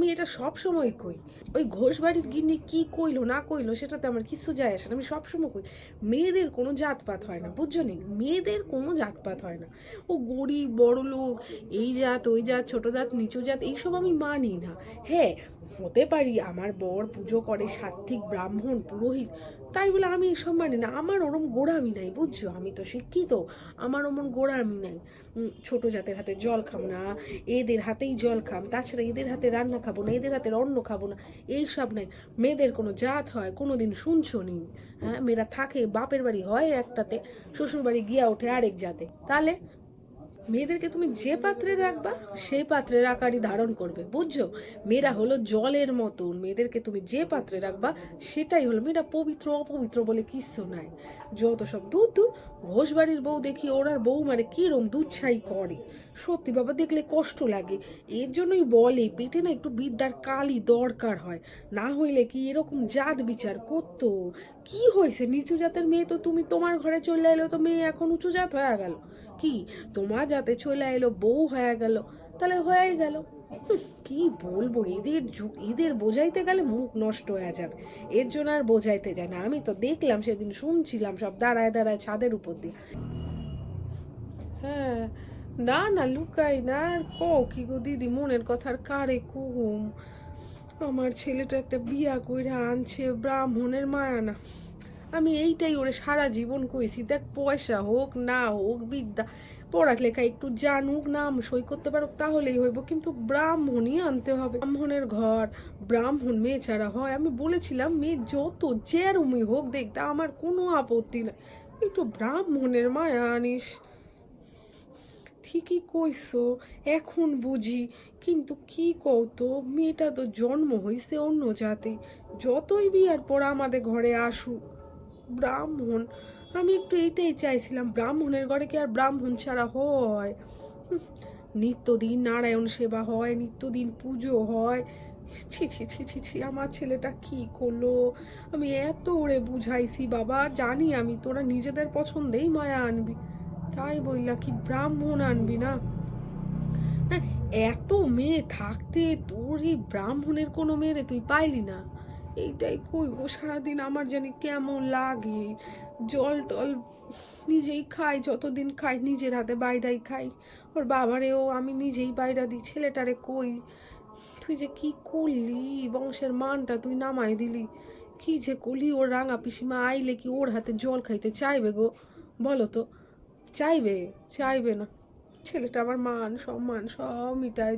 আমি এটা সব সময় কই। ওই ঘোষবাড়ির গিন্নি কি কইলো না কইলো সেটাতে আমার কিছু যায় আসে না। আমি সবসময় কই মেয়েদের কোনো জাতপাত হয় না, বুঝছো নি? মেয়েদের কোনো জাতপাত হয় না। ও গরিব বড়লোক, এই জাত ওই জাত, ছোট জাত নিচু জাত, এইসব আমি মানি না। হ্যাঁ, হতে পারি আমার বর পুজো করে সাত্ত্বিক ব্রাহ্মণ পুরোহিত, তাই বলে আমি এসব মানি না। আমার ওরম গোড়ামি নাই, বুঝছো? আমি তো শিক্ষিত, আমার ওমন গোড়ামি নাই। ছোট জাতের হাতে জল খাম না, এদের হাতেই জল খাম, তাছাড়া এদের হাতে রান্না খাবো না, এদের হাতের অন্ন খাবো না, এইসব নাই। মেয়েদের কোনো জাত হয় কোনো দিন শুনছো নি? হ্যাঁ, মেয়েরা থাকে বাপের বাড়ি হয় একটাতে, শ্বশুর বাড়ি গিয়া ওঠে আরেক জাতে। তাহলে মেয়েদেরকে তুমি যে পাত্রে রাখবা সেই পাত্রের আকারই ধারণ করবে, বুঝছো? মেয়েরা হলো জলের মতন, মেয়েদেরকে তুমি যে পাত্রে রাখবা সেটাই হলো। মেয়েরা পবিত্র অপবিত্র বলে কিচ্ছু নাই, যত সব দূর দূর। ঘোষ বাড়ির বউ দেখি ওনার বউ মানে কিরম দুচ্ছাই করে, সত্যি বাবা দেখলে কষ্ট লাগে। এর জন্যই বলে পেটে না একটু বিদ্যার কালি দরকার হয়, না হইলে কি এরকম জাত বিচার করতো? কি হয়েছে, নিচু জাতের মেয়ে তো তুমি, তোমার ঘরে চলে এলো তো মেয়ে এখন উঁচু জাত হয়ে গেল? কি তোমার যাতে চলে এলো বউ হয়ে গেল, তাহলে হয়ে গেল। কি বলবো, এদের যুগ, এদের বোঝাইতে গেলে মুখ নষ্ট হয়ে যাবে। এর জন্য আর বোঝাইতে যায় না। আমি তো দেখলাম সেদিন, শুনছিলাম সব দাঁড়ায় দাঁড়ায় ছাদের উপর দিয়ে। হ্যাঁ, না না লুকাই না। আর কি গো দিদি, মনের কথা আর কারে কুম? আমার ছেলেটা একটা বিয়া কইরা আনছে ব্রাহ্মণের মায়া না। আমি এইটাই ওরে সারা জীবন কইছি, দেখ পয়সা হোক না হোক, বিদ্যা পড়ালেখা একটু জানুক, নাম সই করতে পারুক, তাহলেই হইব, কিন্তু ব্রাহ্মণই আনতে হবে। ব্রাহ্মণের ঘর, ব্রাহ্মণ মেয়ে ছাড়া হয়? আমি বলেছিলাম মেয়ে যত যেরমই হোক দেখতে আমার কোনো আপত্তি নাই, একটু ব্রাহ্মণের মায়া আনিস। ঠিকই কইছো, এখন বুঝি। কিন্তু কি কওতো, মেয়েটা তো জন্ম হইছে অন্য জাতি, যতই বিয়ার পর আমাদের ঘরে আসুক ব্রাহ্মণ। আমি একটু এইটাই চাইছিলাম, ব্রাহ্মণের ঘরে কি আর ব্রাহ্মণ ছাড়া হয়? নিত্যদিন নারায়ণ সেবা হয়, নিত্যদিন পুজো হয়। ছি ছি ছি ছি ছি, আমার ছেলেটা কি করলো? আমি এত ওরে বুঝাইছি বাবা, জানি আমি তোরা নিজেদের পছন্দেই মায়া আনবি, তাই বললা কি ব্রাহ্মণ আনবি না? হ্যাঁ, এত মেয়ে থাকতে তোর এই ব্রাহ্মণের কোনো মেয়েরে তুই পাইলি না? এইটাই কই গো, সারাদিন আমার জানি কেমন লাগে। জল টল নিজেই খাই, যতদিন খাই নিজের হাতে বাইরাই খাই, ওর বাবারেও আমি নিজেই বাইরা দিই, ছেলেটারে কই। তুই যে কি করলি, বংশের মানটা তুই নামাই দিলি। কি যে করলি, ওর রাঙা পিসিমা আইলে কি ওর হাতে জল খাইতে চাইবে গো? বলো তো, চাইবে? চাইবে না। ছেলেটা আমার মান সম্মান সব মিটায়